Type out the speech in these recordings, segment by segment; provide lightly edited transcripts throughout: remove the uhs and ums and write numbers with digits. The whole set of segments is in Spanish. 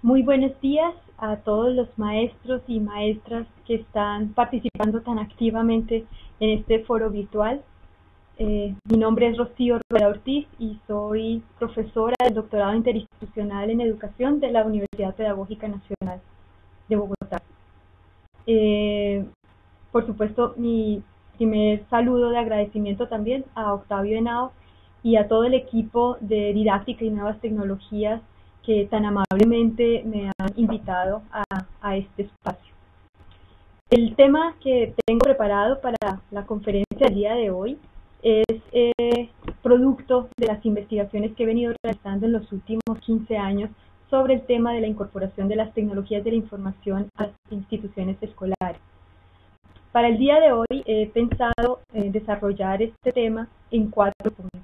Muy buenos días a todos los maestros y maestras que están participando tan activamente en este foro virtual. Mi nombre es Rocío Rueda Ortiz y soy profesora del doctorado interinstitucional en educación de la Universidad Pedagógica Nacional de Bogotá. Por supuesto, mi primer saludo de agradecimiento también a Octavio Henao y a todo el equipo de didáctica y nuevas tecnologías que tan amablemente me han invitado a este espacio. El tema que tengo preparado para la conferencia del día de hoy es producto de las investigaciones que he venido realizando en los últimos 15 años sobre el tema de la incorporación de las tecnologías de la información a las instituciones escolares. Para el día de hoy he pensado desarrollar este tema en 4 puntos.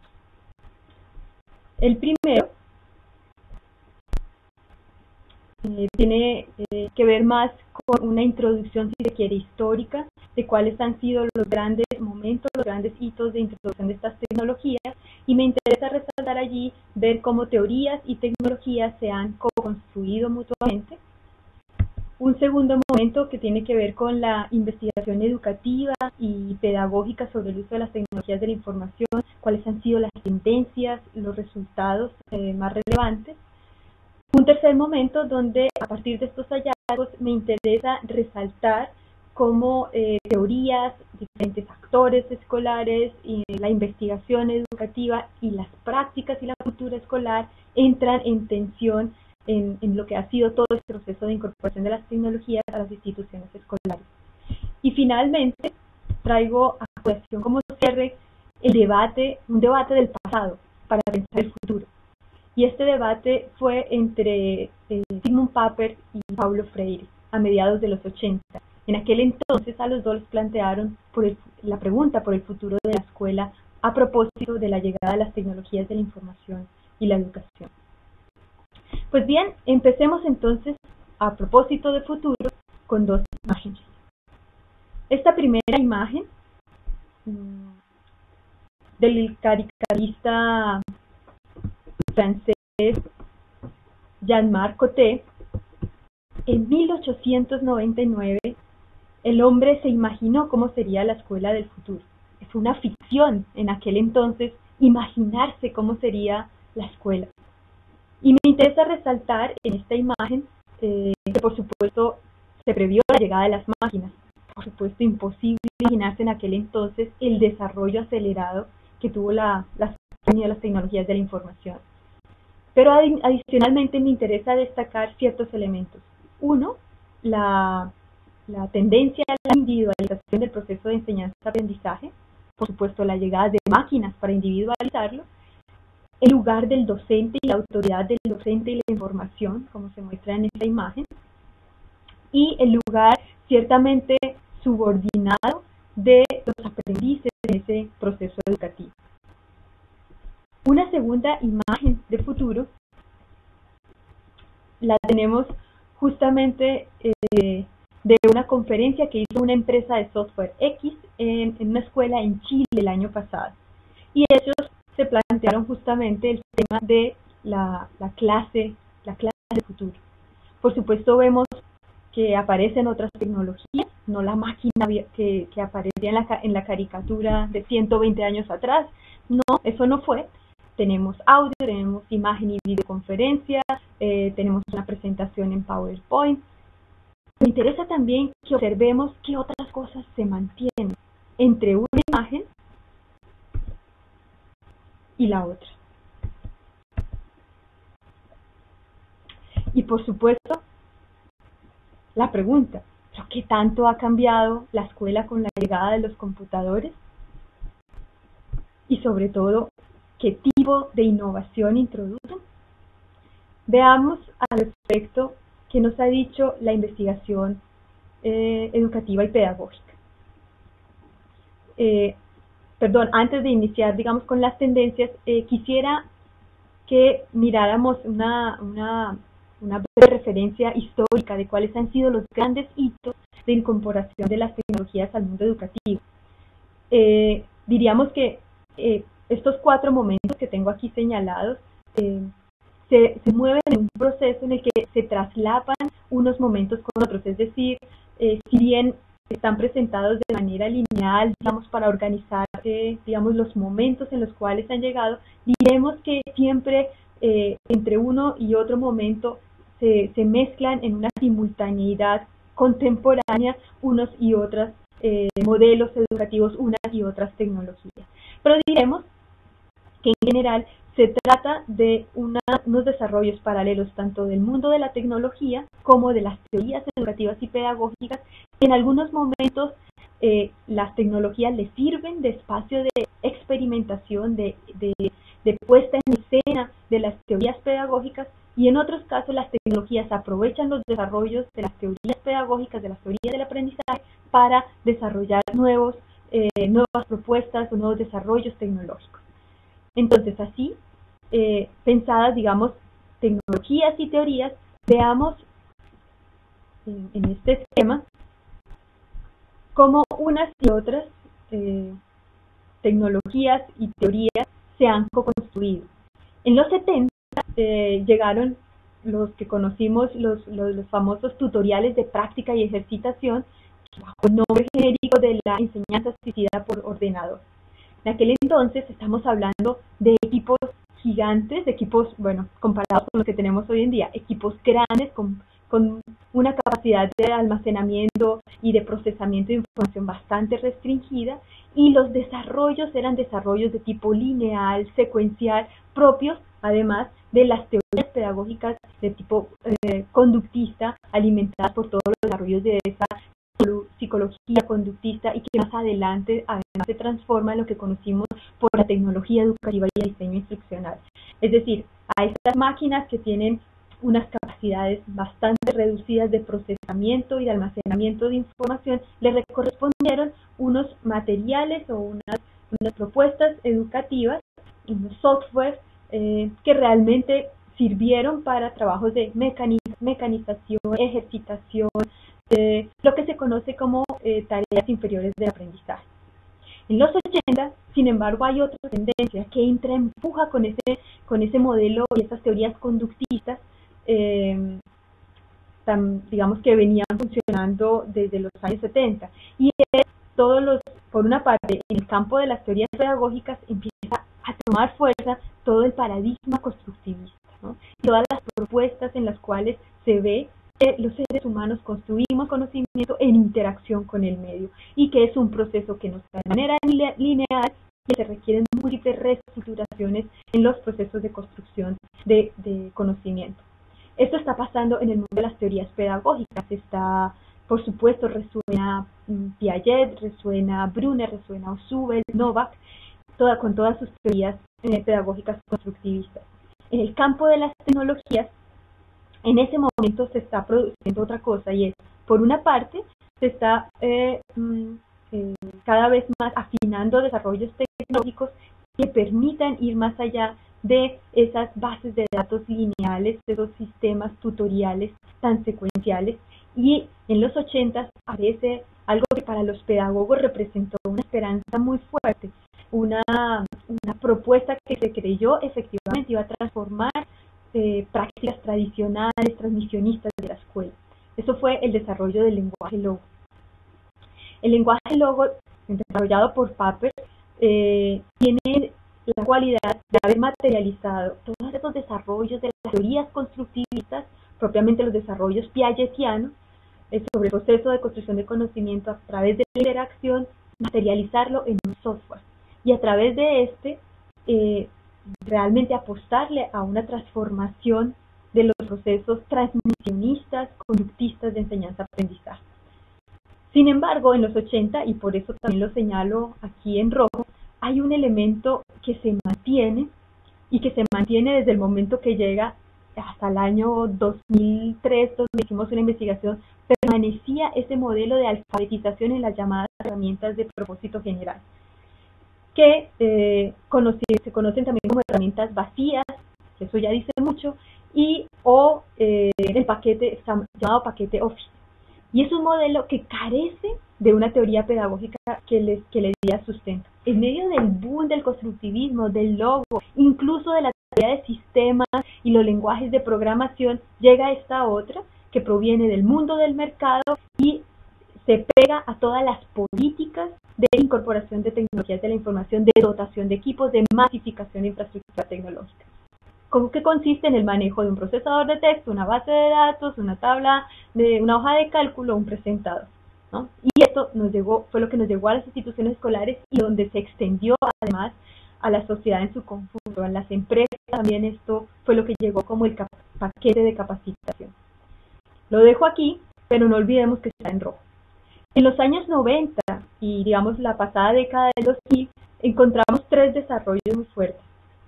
El primero tiene que ver más con una introducción, si se quiere, histórica de cuáles han sido los grandes momentos, los grandes hitos de introducción de estas tecnologías, y me interesa resaltar allí ver cómo teorías y tecnologías se han co-construido mutuamente. Un segundo momento que tiene que ver con la investigación educativa y pedagógica sobre el uso de las tecnologías de la información, cuáles han sido las tendencias, los resultados más relevantes. Un tercer momento donde a partir de estos hallazgos me interesa resaltar cómo teorías, diferentes actores escolares, y la investigación educativa y las prácticas y la cultura escolar entran en tensión en lo que ha sido todo este proceso de incorporación de las tecnologías a las instituciones escolares. Y finalmente traigo a colación como cierre el debate, un debate del pasado para pensar el futuro. Y este debate fue entre Sigmund Papert y Paulo Freire a mediados de los 80. En aquel entonces a los dos les plantearon la pregunta por el futuro de la escuela a propósito de la llegada de las tecnologías de la información y la educación. Pues bien, empecemos entonces a propósito de futuro con 2 imágenes. Esta primera imagen del caricaturista francés Jean-Marc Cocteau, en 1899 el hombre se imaginó cómo sería la escuela del futuro. Es una ficción en aquel entonces imaginarse cómo sería la escuela. Y me interesa resaltar en esta imagen que por supuesto se previó la llegada de las máquinas. Por supuesto imposible imaginarse en aquel entonces el desarrollo acelerado que tuvo las tecnologías de la información. Pero adicionalmente me interesa destacar ciertos elementos. Uno, la tendencia a la individualización del proceso de enseñanza-aprendizaje, por supuesto la llegada de máquinas para individualizarlo, el lugar del docente y la autoridad del docente y la información, como se muestra en esta imagen, y el lugar ciertamente subordinado de los aprendices en ese proceso educativo. Una segunda imagen de futuro la tenemos justamente de una conferencia que hizo una empresa de software X en una escuela en Chile el año pasado. Y ellos se plantearon justamente el tema de la clase del futuro. Por supuesto vemos que aparecen otras tecnologías, no la máquina que aparecía en la caricatura de 120 años atrás. No, eso no fue. Tenemos audio, tenemos imagen y videoconferencia, tenemos una presentación en PowerPoint. Me interesa también que observemos qué otras cosas se mantienen entre una imagen y la otra. Y por supuesto, la pregunta, ¿pero qué tanto ha cambiado la escuela con la llegada de los computadores? Y sobre todo, ¿qué tipo de innovación introducen? Veamos al respecto qué nos ha dicho la investigación educativa y pedagógica. Antes de iniciar, digamos, con las tendencias, quisiera que miráramos una breve referencia histórica de cuáles han sido los grandes hitos de incorporación de las tecnologías al mundo educativo. Diríamos que estos 4 momentos que tengo aquí señalados se mueven en un proceso en el que se traslapan unos momentos con otros, es decir, si bien están presentados de manera lineal, digamos, para organizar, digamos, los momentos en los cuales han llegado, diremos que siempre entre uno y otro momento se mezclan en una simultaneidad contemporánea unos y otros modelos educativos, unas y otras tecnologías. Pero diremos que en general se trata de unos desarrollos paralelos tanto del mundo de la tecnología como de las teorías educativas y pedagógicas. En algunos momentos las tecnologías les sirven de espacio de experimentación, de puesta en escena de las teorías pedagógicas, y en otros casos las tecnologías aprovechan los desarrollos de las teorías pedagógicas, de las teorías del aprendizaje, para desarrollar nuevas propuestas o nuevos desarrollos tecnológicos. Entonces, así, pensadas, digamos, tecnologías y teorías, veamos en este esquema cómo unas y otras tecnologías y teorías se han co-construido. En los 70 llegaron los que conocimos, los famosos tutoriales de práctica y ejercitación, bajo el nombre genérico de la enseñanza asistida por ordenador. En aquel entonces estamos hablando de equipos gigantes, equipos, bueno, comparados con los que tenemos hoy en día, equipos grandes con una capacidad de almacenamiento y de procesamiento de información bastante restringida, y los desarrollos eran desarrollos de tipo lineal, secuencial, propios además de las teorías pedagógicas de tipo conductista, alimentadas por todos los desarrollos de esa psicología conductista, y que más adelante además se transforma en lo que conocimos por la tecnología educativa y el diseño instruccional. Es decir, a estas máquinas que tienen unas capacidades bastante reducidas de procesamiento y de almacenamiento de información, le correspondieron unos materiales o unas propuestas educativas, unos software que realmente sirvieron para trabajos de mecanización, ejercitación, lo que se conoce como tareas inferiores del aprendizaje. En los 80, sin embargo, hay otra tendencia que empuja con ese modelo y esas teorías conductistas, digamos, que venían funcionando desde los años 70. Y es por una parte, en el campo de las teorías pedagógicas empieza a tomar fuerza todo el paradigma constructivista, ¿no? Todas las propuestas en las cuales se ve que los seres humanos construimos conocimiento en interacción con el medio, y que es un proceso que no está de manera lineal, y que se requieren múltiples reestructuraciones en los procesos de construcción de conocimiento. Esto está pasando en el mundo de las teorías pedagógicas. Por supuesto, resuena Piaget, resuena Brunner, resuena Ausubel, Novak, con todas sus teorías pedagógicas constructivistas. En el campo de las tecnologías, en ese momento se está produciendo otra cosa, y es, por una parte, se está cada vez más afinando desarrollos tecnológicos que permitan ir más allá de esas bases de datos lineales, de esos sistemas tutoriales tan secuenciales. Y en los 80 aparece algo que para los pedagogos representó una esperanza muy fuerte, una propuesta que se creyó efectivamente iba a transformar prácticas tradicionales, transmisionistas de la escuela. Eso fue el desarrollo del lenguaje logo. El lenguaje logo, desarrollado por Papert, tiene la cualidad de haber materializado todos esos desarrollos de las teorías constructivistas, propiamente los desarrollos piagetianos, sobre el proceso de construcción de conocimiento a través de la interacción, materializarlo en un software, y a través de realmente apostarle a una transformación de los procesos transmisionistas, conductistas de enseñanza-aprendizaje. Sin embargo, en los 80, y por eso también lo señalo aquí en rojo, hay un elemento que se mantiene, y que se mantiene desde el momento que llega hasta el año 2003, donde hicimos una investigación. Permanecía ese modelo de alfabetización en las llamadas herramientas de propósito general, que se conocen también como herramientas vacías, que eso ya dice mucho, o el paquete llamado paquete Office. Y es un modelo que carece de una teoría pedagógica que le diera sustento. En medio del boom del constructivismo, del logo, incluso de la teoría de sistemas y los lenguajes de programación, llega esta otra que proviene del mundo del mercado y se pega a todas las políticas de incorporación de tecnologías de la información, de dotación de equipos, de masificación de infraestructura tecnológica. ¿Cómo que consiste en el manejo de un procesador de texto, una base de datos, una tabla, una hoja de cálculo, un presentador, ¿no? Y esto fue lo que nos llegó a las instituciones escolares y donde se extendió además a la sociedad en su conjunto, en las empresas también esto fue lo que llegó como el paquete de capacitación. Lo dejo aquí, pero no olvidemos que está en rojo. En los años 90 y digamos la pasada década de los 2000 encontramos tres desarrollos muy fuertes.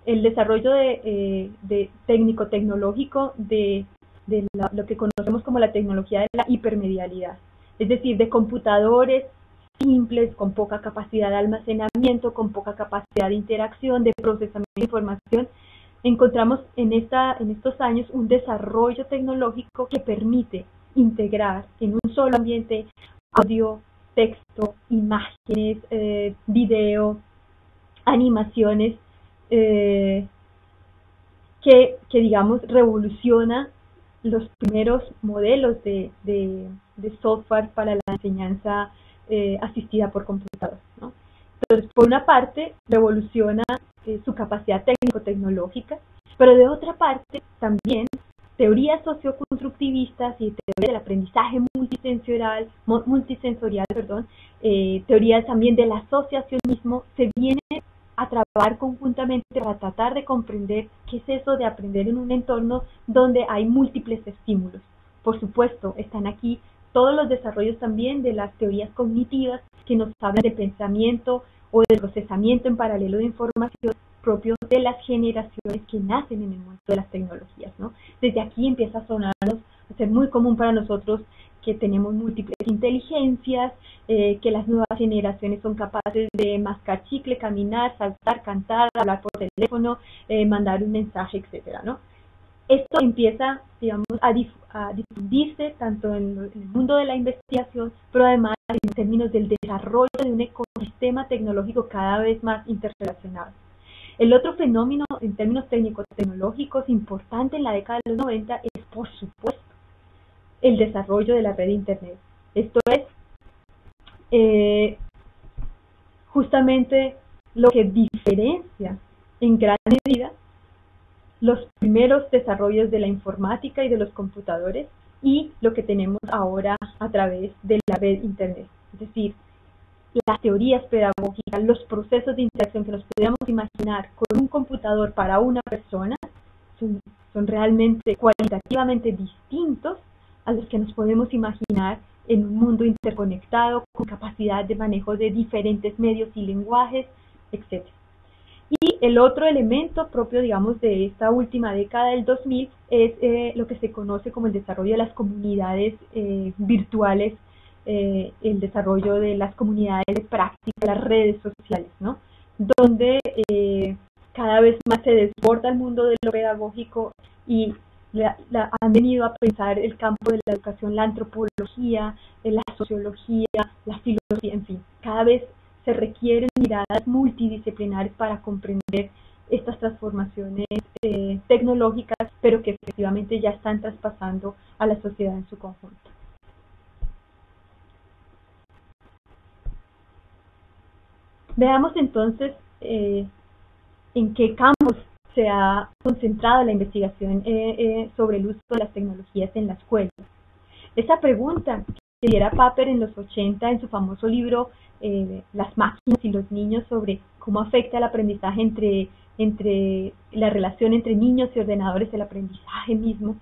El desarrollo de técnico-tecnológico de lo que conocemos como la tecnología de la hipermedialidad, es decir, de computadores simples, con poca capacidad de almacenamiento, con poca capacidad de interacción, de procesamiento de información. Encontramos en estos años un desarrollo tecnológico que permite integrar en un solo ambiente audio, texto, imágenes, video, animaciones, que digamos revoluciona los primeros modelos de software para la enseñanza asistida por computador, ¿no? Entonces, por una parte, revoluciona su capacidad técnico-tecnológica, pero de otra parte, también teorías socioconstructivistas y teorías del aprendizaje multisensorial, teorías también del asociacionismo se vienen a trabajar conjuntamente para tratar de comprender qué es eso de aprender en un entorno donde hay múltiples estímulos. Por supuesto, están aquí todos los desarrollos también de las teorías cognitivas que nos hablan de pensamiento o de procesamiento en paralelo de información propios de las generaciones que nacen en el mundo de las tecnologías, ¿no? Desde aquí empieza a sonarnos, a ser muy común para nosotros que tenemos múltiples inteligencias, que las nuevas generaciones son capaces de mascar chicle, caminar, saltar, cantar, hablar por teléfono, mandar un mensaje, etcétera, ¿no? Esto empieza, digamos, a difundirse tanto en el mundo de la investigación, pero además en términos del desarrollo de un ecosistema tecnológico cada vez más interrelacionado. El otro fenómeno en términos técnico-tecnológicos importante en la década de los 90 es, por supuesto, el desarrollo de la red de Internet. Esto es justamente lo que diferencia en gran medida los primeros desarrollos de la informática y de los computadores y lo que tenemos ahora a través de la red Internet. Es decir, las teorías pedagógicas, los procesos de interacción que nos podríamos imaginar con un computador para una persona son realmente cualitativamente distintos a los que nos podemos imaginar en un mundo interconectado con capacidad de manejo de diferentes medios y lenguajes, etc. Y el otro elemento propio, digamos, de esta última década del 2000 es lo que se conoce como el desarrollo de las comunidades virtuales, el desarrollo de las comunidades de práctica, las redes sociales, ¿no? Donde cada vez más se desborda el mundo de lo pedagógico y han venido a pensar el campo de la educación, la antropología, la sociología, la filosofía, en fin, cada vez se requieren miradas multidisciplinares para comprender estas transformaciones tecnológicas, pero que efectivamente ya están traspasando a la sociedad en su conjunto. Veamos entonces en qué campos se ha concentrado la investigación sobre el uso de las tecnologías en la escuela. Esa pregunta que diera Papert en los 80 en su famoso libro Las máquinas y los niños, sobre cómo afecta el aprendizaje entre la relación entre niños y ordenadores, el aprendizaje mismo,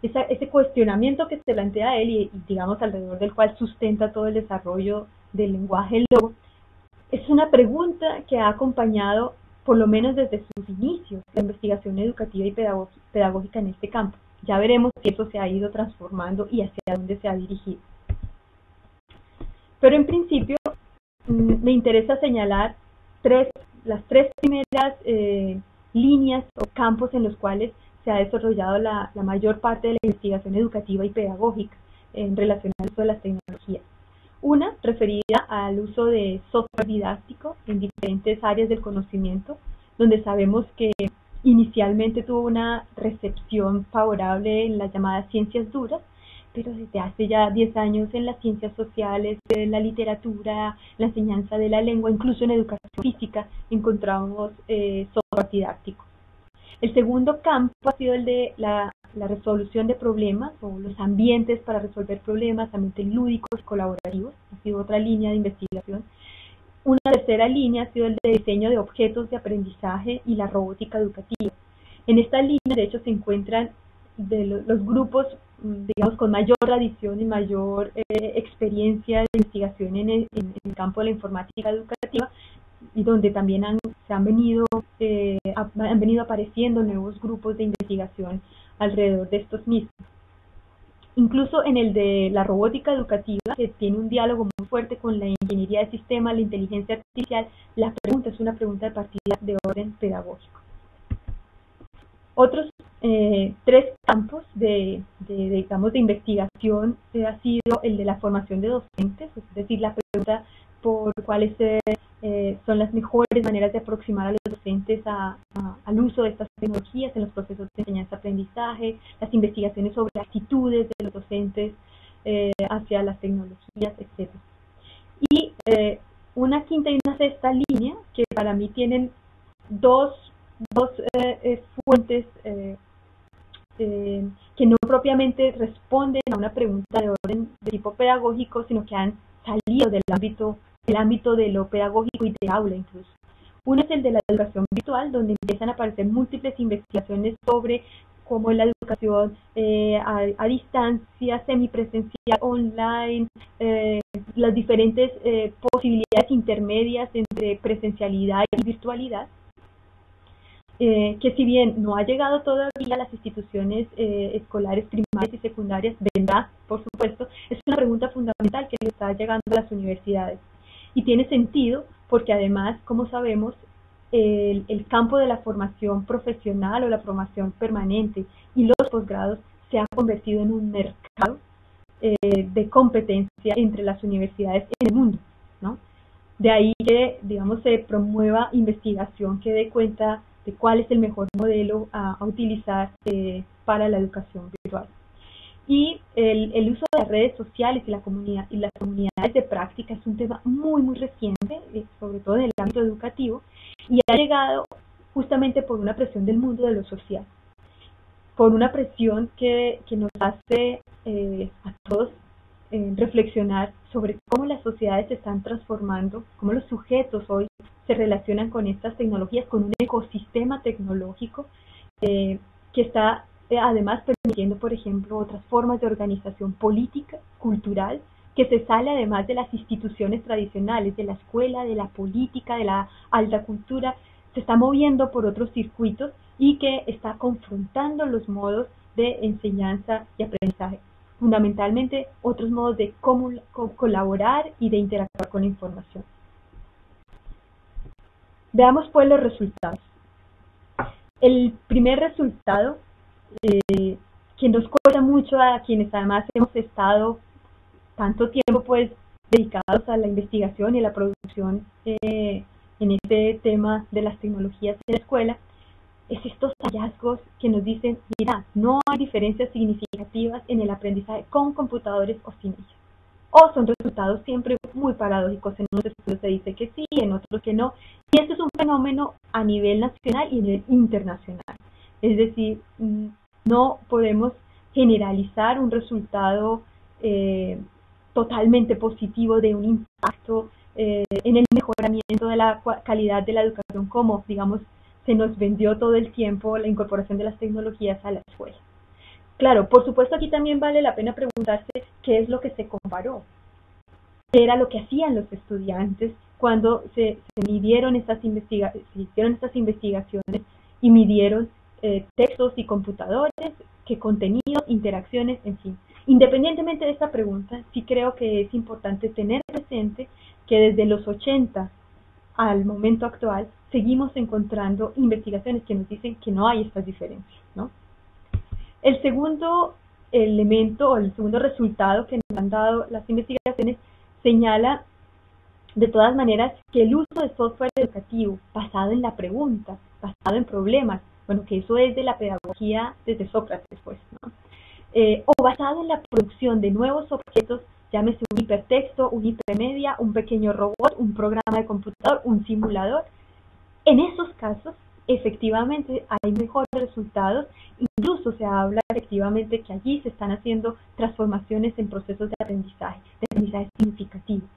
ese cuestionamiento que se plantea él y digamos alrededor del cual sustenta todo el desarrollo del lenguaje logo, es una pregunta que ha acompañado, por lo menos desde sus inicios, la investigación educativa y pedagógica en este campo. Ya veremos si eso se ha ido transformando y hacia dónde se ha dirigido. Pero en principio me interesa señalar las tres primeras líneas o campos en los cuales se ha desarrollado la mayor parte de la investigación educativa y pedagógica. en relación al uso de las tecnologías. Una referida al uso de software didáctico en diferentes áreas del conocimiento, donde sabemos que inicialmente tuvo una recepción favorable en las llamadas ciencias duras, pero desde hace ya 10 años en las ciencias sociales, en la literatura, la enseñanza de la lengua, incluso en educación física, encontramos software didáctico. El segundo campo ha sido el de la resolución de problemas o los ambientes para resolver problemas, ambientes lúdicos y colaborativos, ha sido otra línea de investigación. Una tercera línea ha sido el de diseño de objetos de aprendizaje y la robótica educativa. En esta línea, de hecho, se encuentran los grupos, digamos, con mayor tradición y mayor experiencia de investigación en el campo de la informática educativa, y donde también han venido apareciendo nuevos grupos de investigación alrededor de estos mismos. Incluso en el de la robótica educativa, que tiene un diálogo muy fuerte con la ingeniería de sistemas, la inteligencia artificial, la pregunta es una pregunta de partida de orden pedagógico. Otros tres campos digamos, de investigación ha sido el de la formación de docentes, es decir, la pregunta por cuáles son las mejores maneras de aproximar a los docentes al uso de estas tecnologías en los procesos de enseñanza-aprendizaje, las investigaciones sobre actitudes de los docentes hacia las tecnologías, etc. Y una quinta y una sexta línea, que para mí tienen dos fuentes que no propiamente responden a una pregunta de orden de tipo pedagógico, sino que han salido del ámbito de lo pedagógico y de aula incluso. Uno es el de la educación virtual, donde empiezan a aparecer múltiples investigaciones sobre cómo la educación a distancia, semipresencial, online, las diferentes posibilidades intermedias entre presencialidad y virtualidad, que si bien no ha llegado todavía a las instituciones escolares primarias y secundarias, vendrá, por supuesto, es una pregunta fundamental que le está llegando a las universidades. Y tiene sentido porque además, como sabemos, el campo de la formación profesional o la formación permanente y los posgrados se ha convertido en un mercado de competencia entre las universidades en el mundo, ¿no? De ahí que, digamos, se promueva investigación que dé cuenta de cuál es el mejor modelo a utilizar para la educación virtual. Y el uso de las redes sociales y las comunidades de práctica es un tema muy, muy reciente, sobre todo en el ámbito educativo, y ha llegado justamente por una presión del mundo de lo social, por una presión que nos hace a todos reflexionar sobre cómo las sociedades se están transformando, cómo los sujetos hoy se relacionan con estas tecnologías, con un ecosistema tecnológico que está además permitiendo, por ejemplo, otras formas de organización política, cultural, que se sale además de las instituciones tradicionales, de la escuela, de la política, de la alta cultura, se está moviendo por otros circuitos y que está confrontando los modos de enseñanza y aprendizaje. Fundamentalmente, otros modos de cómo colaborar y de interactuar con la información. Veamos pues los resultados. El primer resultado, que nos cuesta mucho a quienes además hemos estado tanto tiempo pues dedicados a la investigación y a la producción en este tema de las tecnologías en la escuela, es estos hallazgos que nos dicen, mira, no hay diferencias significativas en el aprendizaje con computadores o sin ellos. O son resultados siempre muy paradójicos, en unos estudios se dice que sí, en otros que no. Y esto es un fenómeno a nivel nacional y a nivel internacional. Es decir, no podemos generalizar un resultado totalmente positivo de un impacto en el mejoramiento de la calidad de la educación, como, digamos, se nos vendió todo el tiempo la incorporación de las tecnologías a la escuela. Claro, por supuesto aquí también vale la pena preguntarse qué es lo que se comparó, qué era lo que hacían los estudiantes cuando se hicieron estas investigaciones y midieron textos y computadores, qué contenidos, interacciones, en fin. Independientemente de esta pregunta, sí creo que es importante tener presente que desde los 80 al momento actual seguimos encontrando investigaciones que nos dicen que no hay estas diferencias, ¿no? El segundo elemento o el segundo resultado que nos han dado las investigaciones señala de todas maneras que el uso de software educativo basado en la pregunta, basado en problemas, bueno, que eso es de la pedagogía desde Sócrates, pues, ¿no? O basado en la producción de nuevos objetos, llámese un hipertexto, un hipermedia, un pequeño robot, un programa de computador, un simulador. En esos casos, efectivamente, hay mejores resultados. Incluso se habla efectivamente que allí se están haciendo transformaciones en procesos de aprendizaje significativo.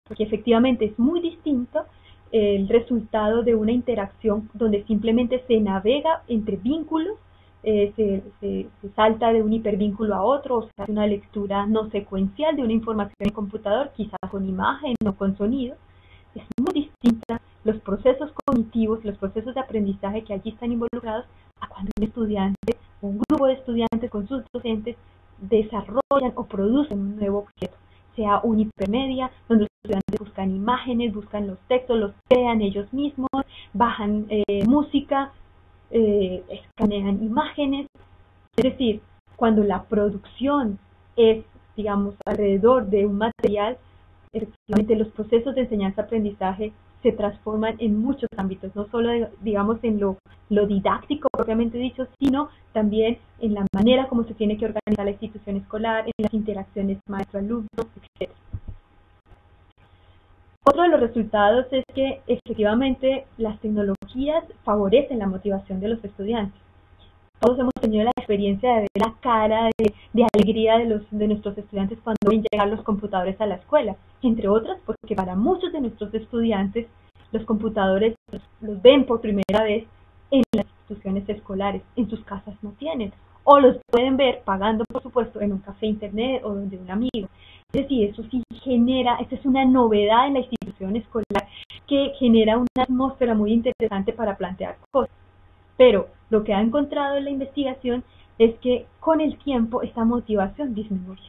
Porque efectivamente es muy distinto el resultado de una interacción donde simplemente se navega entre vínculos, se salta de un hipervínculo a otro, o se hace una lectura no secuencial de una información en el computador, quizás con imagen o con sonido. Es muy distinta los procesos cognitivos, los procesos de aprendizaje que allí están involucrados a cuando un estudiante o un grupo de estudiantes con sus docentes desarrollan o producen un nuevo objeto, sea un hipermedia, donde los estudiantes buscan imágenes, buscan los textos, los crean ellos mismos, bajan música, escanean imágenes. Es decir, cuando la producción es, digamos, alrededor de un material, efectivamente los procesos de enseñanza-aprendizaje se transforman en muchos ámbitos, no solo, digamos, en lo didáctico propiamente dicho, sino también en la manera como se tiene que organizar la institución escolar, en las interacciones maestro-alumno, etc. Otro de los resultados es que efectivamente las tecnologías favorecen la motivación de los estudiantes. Todos hemos tenido la experiencia de ver la cara de alegría de nuestros estudiantes cuando ven llegar los computadores a la escuela, entre otras porque para muchos de nuestros estudiantes los computadores los ven por primera vez en las instituciones escolares, en sus casas no tienen, o los pueden ver pagando por supuesto en un café internet o donde un amigo. Es decir, eso sí genera, esta es una novedad en la institución escolar que genera una atmósfera muy interesante para plantear cosas. Pero lo que ha encontrado en la investigación es que con el tiempo esta motivación disminuye.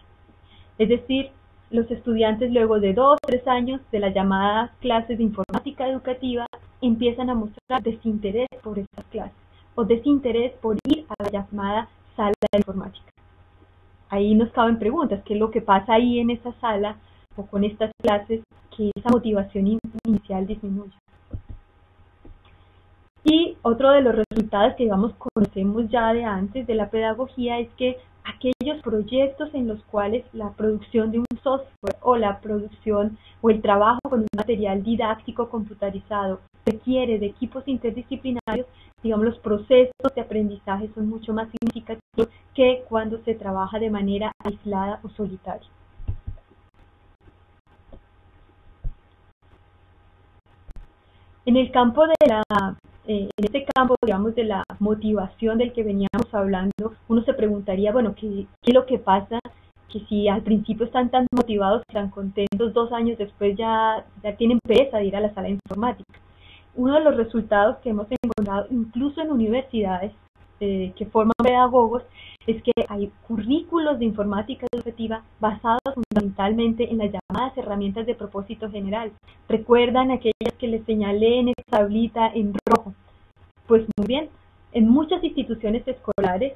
Es decir, los estudiantes luego de 2 o 3 años de las llamadas clases de informática educativa empiezan a mostrar desinterés por estas clases o desinterés por ir a la llamada sala de informática. Ahí nos caben preguntas, ¿qué es lo que pasa ahí en esa sala o con estas clases que esa motivación inicial disminuye? Y otro de los resultados que, digamos, conocemos ya de antes de la pedagogía es que aquellos proyectos en los cuales la producción de un software o la producción o el trabajo con un material didáctico computarizado requiere de equipos interdisciplinarios, digamos, los procesos de aprendizaje son mucho más significativos que cuando se trabaja de manera aislada o solitaria. En el campo de en este campo, digamos, de la motivación del que veníamos hablando, uno se preguntaría, bueno, ¿qué es lo que pasa? Que si al principio están tan motivados, tan contentos, 2 años después ya tienen pereza de ir a la sala de informática. Uno de los resultados que hemos encontrado, incluso en universidades que forman pedagogos, es que hay currículos de informática educativa basados fundamentalmente en las llamadas herramientas de propósito general. ¿Recuerdan aquellas que les señalé en esta tablita en rojo? Pues muy bien, en muchas instituciones escolares,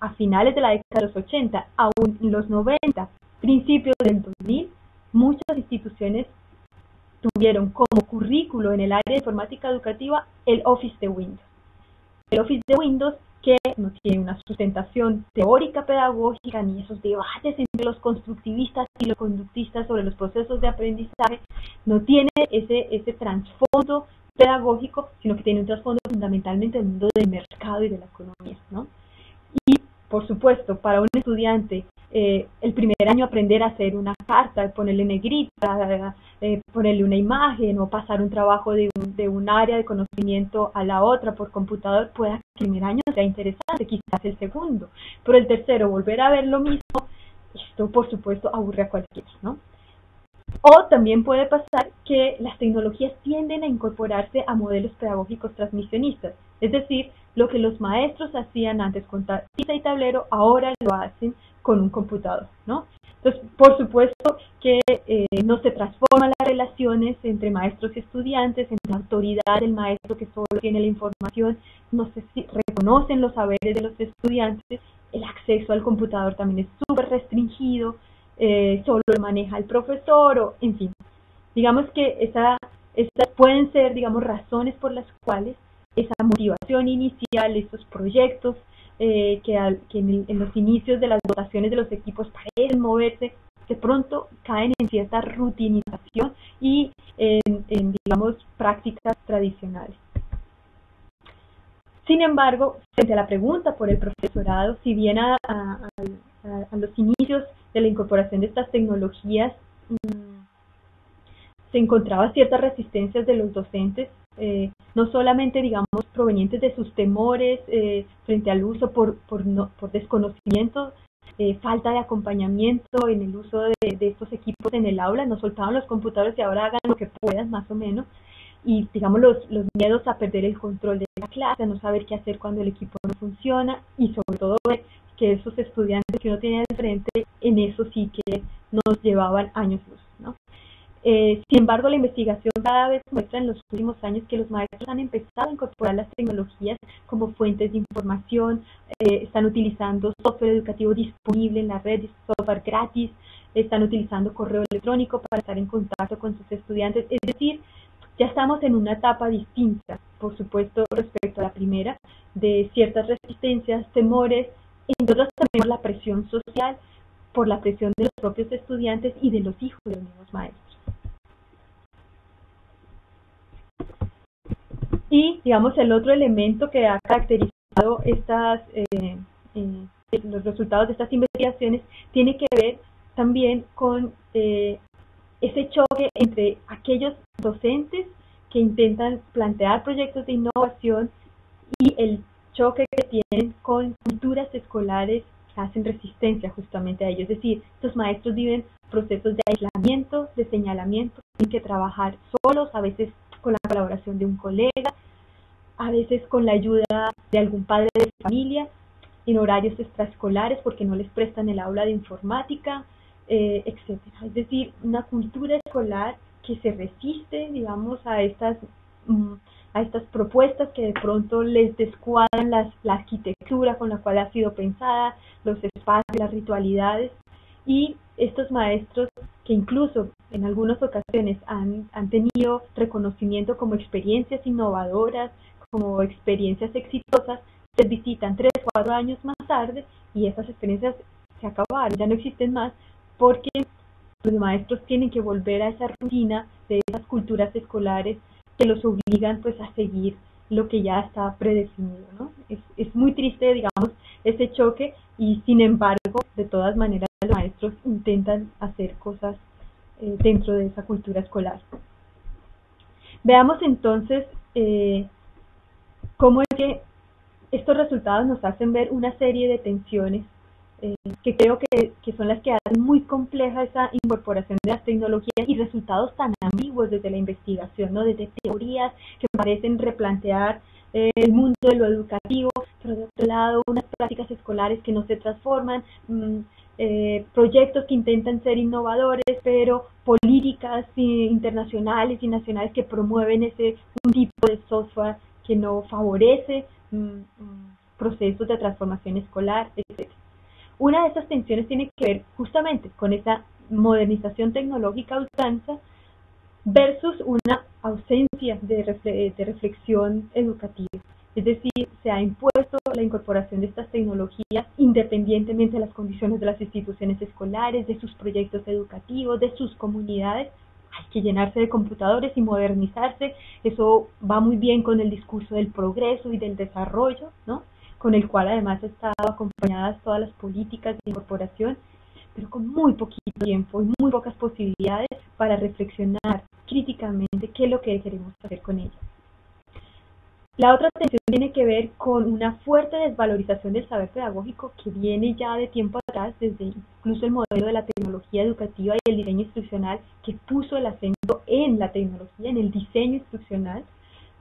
a finales de la década de los 80, aún en los 90, principios del 2000, muchas instituciones tuvieron como currículo en el área de informática educativa el Office de Windows. El Office de Windows que no tiene una sustentación teórica pedagógica ni esos debates entre los constructivistas y los conductistas sobre los procesos de aprendizaje, no tiene ese trasfondo pedagógico, sino que tiene un trasfondo fundamentalmente del mundo del mercado y de la economía, ¿no? Y, por supuesto, para un estudiante, el primer año aprender a hacer una carta, ponerle negrita, ponerle una imagen o pasar un trabajo de un área de conocimiento a la otra por computador, pueda que el primer año sea interesante, quizás el segundo, pero el tercero volver a ver lo mismo, esto por supuesto aburre a cualquiera, ¿no? O también puede pasar que las tecnologías tienden a incorporarse a modelos pedagógicos transmisionistas, es decir, lo que los maestros hacían antes con tiza y tablero, ahora lo hacen con un computador, ¿no? Entonces, por supuesto que no se transforman las relaciones entre maestros y estudiantes, entre la autoridad del maestro que solo tiene la información, no se reconocen los saberes de los estudiantes, el acceso al computador también es súper restringido, solo lo maneja el profesor, o en fin. Digamos que estas pueden ser, digamos, razones por las cuales esa motivación inicial, esos proyectos que en los inicios de las votaciones de los equipos parecen moverse, de pronto caen en cierta rutinización y digamos, prácticas tradicionales. Sin embargo, frente a la pregunta por el profesorado, si bien a los inicios de la incorporación de estas tecnologías se encontraba ciertas resistencias de los docentes, no solamente, digamos, provenientes de sus temores frente al uso por desconocimiento, falta de acompañamiento en el uso de estos equipos en el aula, nos soltaban los computadores y ahora hagan lo que puedan, más o menos, y digamos los miedos a perder el control de la clase, a no saber qué hacer cuando el equipo no funciona, y sobre todo ver que esos estudiantes que uno tiene al frente, en eso sí que nos llevaban años luz, ¿no? Sin embargo, la investigación cada vez muestra en los últimos años que los maestros han empezado a incorporar las tecnologías como fuentes de información, están utilizando software educativo disponible en la red, software gratis, están utilizando correo electrónico para estar en contacto con sus estudiantes, es decir, ya estamos en una etapa distinta, por supuesto, respecto a la primera, de ciertas resistencias, temores, entre otras también por la presión social, por la presión de los propios estudiantes y de los hijos de los mismos maestros. Y, digamos, el otro elemento que ha caracterizado los resultados de estas investigaciones tiene que ver también con ese choque entre aquellos docentes que intentan plantear proyectos de innovación y el choque que tienen con culturas escolares que hacen resistencia justamente a ello. Es decir, estos maestros viven procesos de aislamiento, de señalamiento, tienen que trabajar solos, a veces con la colaboración de un colega, a veces con la ayuda de algún padre de familia, en horarios extraescolares porque no les prestan el aula de informática, etc. Es decir, una cultura escolar que se resiste, digamos, a estas propuestas que de pronto les descuadran la arquitectura con la cual ha sido pensada, los espacios, las ritualidades, y estos maestros que incluso en algunas ocasiones han tenido reconocimiento como experiencias innovadoras, como experiencias exitosas, se visitan 3 o 4 años más tarde y esas experiencias se acabaron, ya no existen más, porque los maestros tienen que volver a esa rutina de esas culturas escolares que los obligan pues a seguir lo que ya está predefinido, ¿no? Es muy triste, digamos, ese choque, y sin embargo, de todas maneras, los maestros intentan hacer cosas dentro de esa cultura escolar. Veamos entonces cómo es que estos resultados nos hacen ver una serie de tensiones que creo que son las que hacen muy compleja esa incorporación de las tecnologías y resultados tan ambiguos desde la investigación, ¿no? Desde teorías que parecen replantear el mundo de lo educativo, pero de otro lado unas prácticas escolares que no se transforman, proyectos que intentan ser innovadores, pero políticas internacionales y nacionales que promueven un tipo de software que no favorece procesos de transformación escolar, etc. Una de estas tensiones tiene que ver justamente con esa modernización tecnológica a ultranza versus una ausencia de reflexión educativa. Es decir, se ha impuesto la incorporación de estas tecnologías independientemente de las condiciones de las instituciones escolares, de sus proyectos educativos, de sus comunidades. Hay que llenarse de computadores y modernizarse. Eso va muy bien con el discurso del progreso y del desarrollo, ¿no? Con el cual además han estado acompañadas todas las políticas de incorporación, pero con muy poquito tiempo y muy pocas posibilidades para reflexionar críticamente qué es lo que queremos hacer con ella. La otra tensión tiene que ver con una fuerte desvalorización del saber pedagógico que viene ya de tiempo atrás, desde incluso el modelo de la tecnología educativa y el diseño instruccional, que puso el acento en la tecnología, en el diseño instruccional,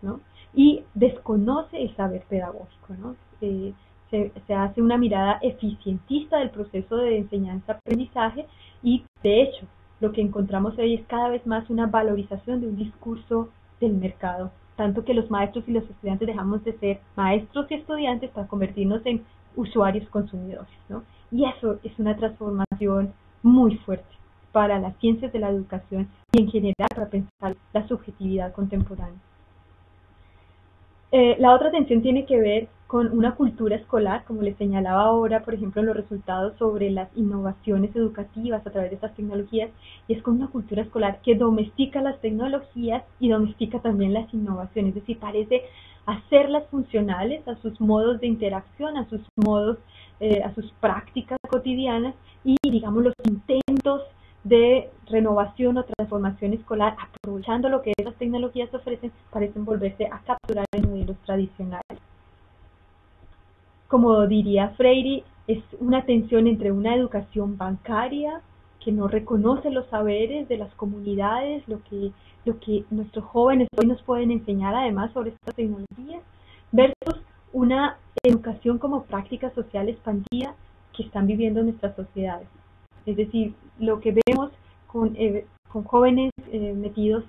¿no? Y desconoce el saber pedagógico, ¿no? Se hace una mirada eficientista del proceso de enseñanza-aprendizaje y, de hecho, lo que encontramos hoy es cada vez más una valorización de un discurso del mercado, tanto que los maestros y los estudiantes dejamos de ser maestros y estudiantes para convertirnos en usuarios consumidores, ¿no? Y eso es una transformación muy fuerte para las ciencias de la educación y en general para pensar la subjetividad contemporánea. La otra tensión tiene que ver con una cultura escolar, como les señalaba ahora, por ejemplo, en los resultados sobre las innovaciones educativas a través de estas tecnologías, y es con una cultura escolar que domestica las tecnologías y domestica también las innovaciones, es decir, parece hacerlas funcionales a sus modos de interacción, a sus modos, a sus prácticas cotidianas, y digamos los intentos de renovación o transformación escolar, aprovechando lo que esas tecnologías ofrecen, parecen volverse a capturar en modelos tradicionales. Como diría Freire, es una tensión entre una educación bancaria que no reconoce los saberes de las comunidades, lo que nuestros jóvenes hoy nos pueden enseñar además sobre estas tecnologías, versus una educación como práctica social expandida que están viviendo nuestras sociedades. Es decir, lo que vemos con jóvenes metidos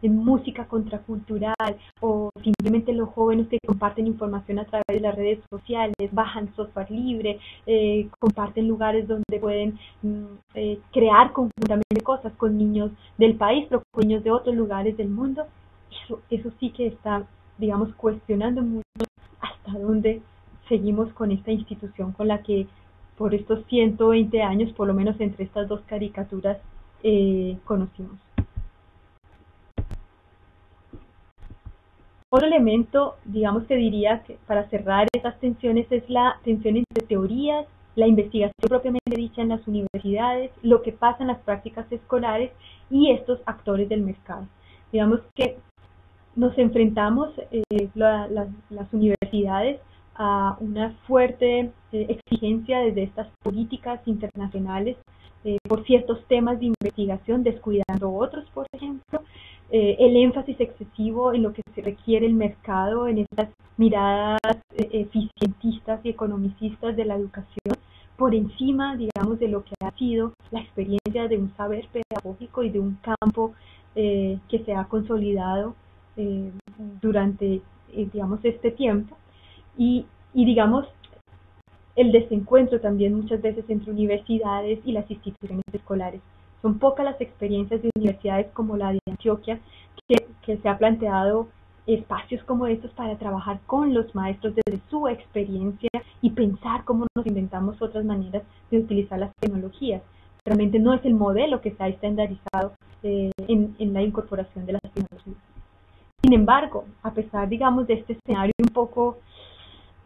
en música contracultural, o simplemente los jóvenes que comparten información a través de las redes sociales, bajan software libre, comparten lugares donde pueden crear conjuntamente cosas con niños del país, pero con niños de otros lugares del mundo. Eso sí que está, digamos, cuestionando mucho hasta dónde seguimos con esta institución con la que por estos 120 años, por lo menos entre estas dos caricaturas, conocimos. Otro elemento, digamos que diría que para cerrar estas tensiones es la tensión entre teorías, la investigación propiamente dicha en las universidades, lo que pasa en las prácticas escolares y estos actores del mercado. Digamos que nos enfrentamos las universidades a una fuerte exigencia desde estas políticas internacionales por ciertos temas de investigación, descuidando otros, por ejemplo, el énfasis excesivo en lo que se requiere el mercado, en estas miradas eficientistas y economicistas de la educación, por encima, digamos, de lo que ha sido la experiencia de un saber pedagógico y de un campo que se ha consolidado durante, digamos, este tiempo. Y digamos, el desencuentro también muchas veces entre universidades y las instituciones escolares. Son pocas las experiencias de universidades como la de Antioquia que se ha planteado espacios como estos para trabajar con los maestros desde su experiencia y pensar cómo nos inventamos otras maneras de utilizar las tecnologías. Realmente no es el modelo que se ha estandarizado en la incorporación de las tecnologías. Sin embargo, a pesar, digamos, de este escenario un poco,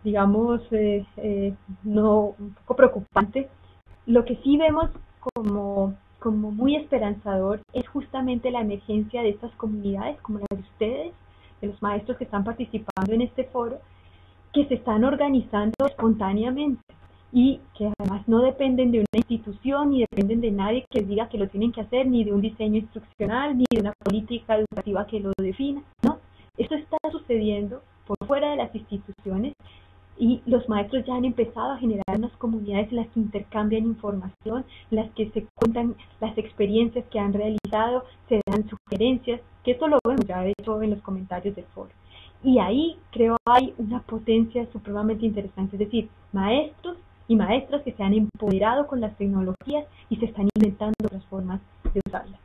digamos, un poco preocupante, lo que sí vemos como muy esperanzador es justamente la emergencia de estas comunidades, como la de ustedes, de los maestros que están participando en este foro, que se están organizando espontáneamente y que además no dependen de una institución ni dependen de nadie que les diga que lo tienen que hacer, ni de un diseño instruccional, ni de una política educativa que lo defina, ¿no? Esto está sucediendo por fuera de las instituciones y los maestros ya han empezado a generar unas comunidades en las que intercambian información, en las que se cuentan las experiencias que han realizado, se dan sugerencias, que esto lo vemos ya de hecho en los comentarios del foro. Y ahí creo hay una potencia supremamente interesante, es decir, maestros y maestras que se han empoderado con las tecnologías y se están inventando otras formas de usarlas.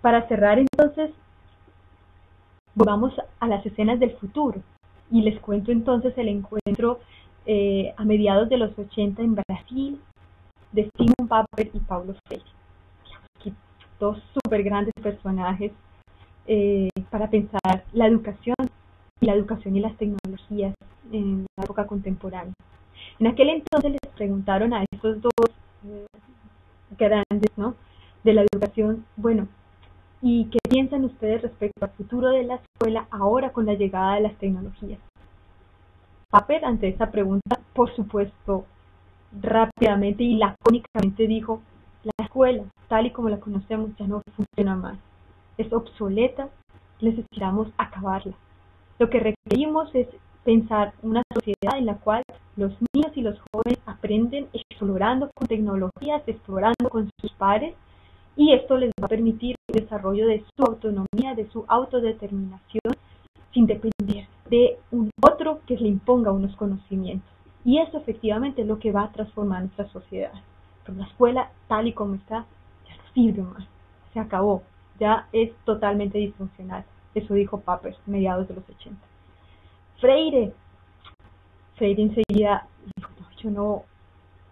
Para cerrar entonces, volvamos a las escenas del futuro y les cuento entonces el encuentro a mediados de los 80 en Brasil de Simon Papert y Paulo Freire. Dos súper grandes personajes para pensar la educación y las tecnologías en la época contemporánea. En aquel entonces les preguntaron a estos dos grandes, ¿no?, de la educación, bueno, ¿y qué piensan ustedes respecto al futuro de la escuela ahora con la llegada de las tecnologías? Papert, ante esa pregunta, por supuesto, rápidamente y lacónicamente dijo: la escuela, tal y como la conocemos, ya no funciona más. Es obsoleta, necesitamos acabarla. Lo que requerimos es pensar una sociedad en la cual los niños y los jóvenes aprenden explorando con tecnologías, explorando con sus pares, y esto les va a permitir el desarrollo de su autonomía, de su autodeterminación, sin depender le imponga unos conocimientos. Y eso efectivamente es lo que va a transformar nuestra sociedad. Pero la escuela, tal y como está, ya no sirve más. Se acabó. Ya es totalmente disfuncional. Eso dijo Papert, mediados de los 80. Freire enseguida dijo, no,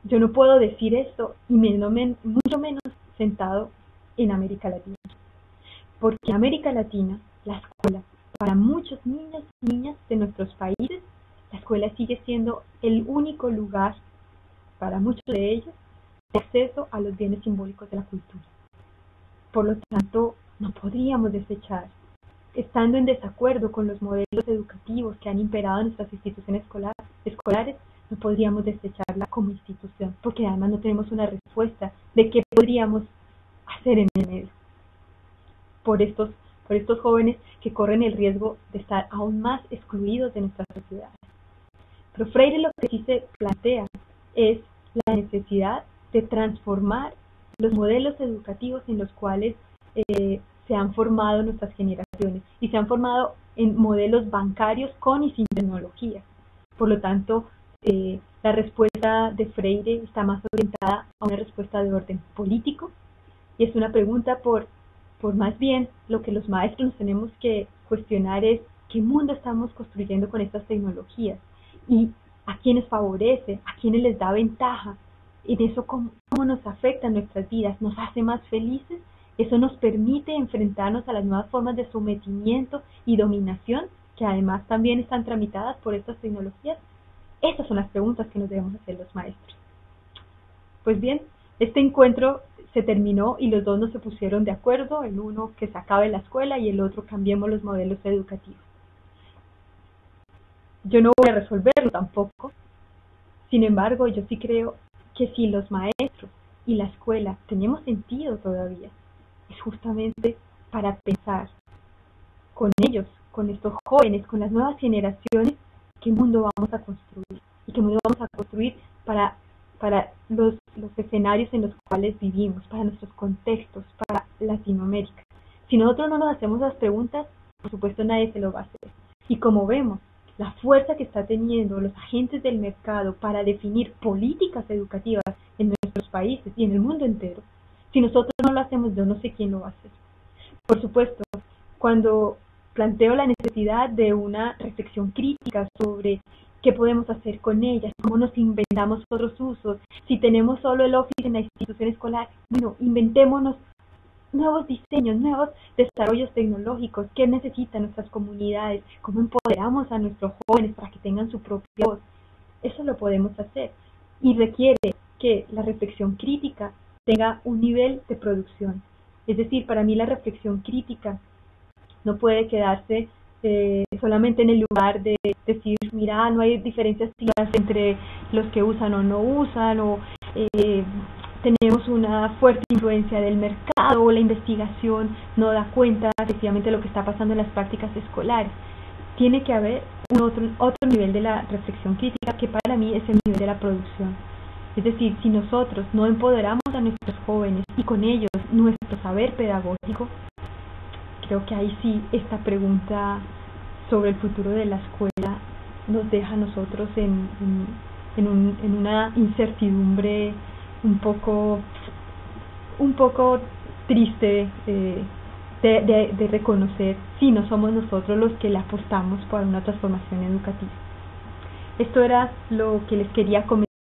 yo no puedo decir esto, y mucho menos sentado en América Latina. Porque en América Latina, la escuela, para muchos niños y niñas de nuestros países, la escuela sigue siendo el único lugar, para muchos de ellos, de acceso a los bienes simbólicos de la cultura. Por lo tanto, no podríamos desechar, estando en desacuerdo con los modelos educativos que han imperado en nuestras instituciones escolares, no podríamos desecharla como institución, porque además no tenemos una respuesta de qué podríamos hacer en el medio por estos jóvenes que corren el riesgo de estar aún más excluidos de nuestras sociedades. Pero Freire lo que sí se plantea es la necesidad de transformar los modelos educativos en los cuales se han formado nuestras generaciones, y se han formado en modelos bancarios con y sin tecnología. Por lo tanto, la respuesta de Freire está más orientada a una respuesta de orden político, y es una pregunta por más bien lo que los maestros nos tenemos que cuestionar es qué mundo estamos construyendo con estas tecnologías, y a quiénes favorece, a quiénes les da ventaja, y de eso cómo nos afecta en nuestras vidas, nos hace más felices. Eso nos permite enfrentarnos a las nuevas formas de sometimiento y dominación, que además también están tramitadas por estas tecnologías. Estas son las preguntas que nos debemos hacer los maestros. Pues bien, este encuentro se terminó y los dos no se pusieron de acuerdo, el uno que se acabe la escuela y el otro cambiemos los modelos educativos. Yo no voy a resolverlo tampoco. Sin embargo, yo sí creo que si los maestros y la escuela tenemos sentido todavía, es justamente para pensar con ellos, con estos jóvenes, con las nuevas generaciones, qué mundo vamos a construir, y qué mundo vamos a construir para los escenarios en los cuales vivimos, para nuestros contextos, para Latinoamérica. Si nosotros no nos hacemos las preguntas, por supuesto nadie se lo va a hacer. Y como vemos, la fuerza que está teniendo los agentes del mercado para definir políticas educativas en nuestros países y en el mundo entero, si nosotros no lo hacemos, yo no sé quién lo va a hacer. Por supuesto, cuando planteo la necesidad de una reflexión crítica sobre qué podemos hacer con ellas, cómo nos inventamos otros usos, si tenemos solo el Office en la institución escolar, bueno, inventémonos nuevos diseños, nuevos desarrollos tecnológicos, qué necesitan nuestras comunidades, cómo empoderamos a nuestros jóvenes para que tengan su propia voz. Eso lo podemos hacer y requiere que la reflexión crítica tenga un nivel de producción. Es decir, para mí la reflexión crítica no puede quedarse solamente en el lugar de decir, mira, no hay diferencias entre los que usan o no usan, o tenemos una fuerte influencia del mercado, o la investigación no da cuenta efectivamente de lo que está pasando en las prácticas escolares. Tiene que haber otro nivel de la reflexión crítica, que para mí es el nivel de la producción. Es decir, si nosotros no empoderamos a nuestros jóvenes y con ellos nuestro saber pedagógico, creo que ahí sí esta pregunta sobre el futuro de la escuela nos deja a nosotros en una incertidumbre un poco triste de reconocer si no somos nosotros los que le apostamos por una transformación educativa. Esto era lo que les quería comentar.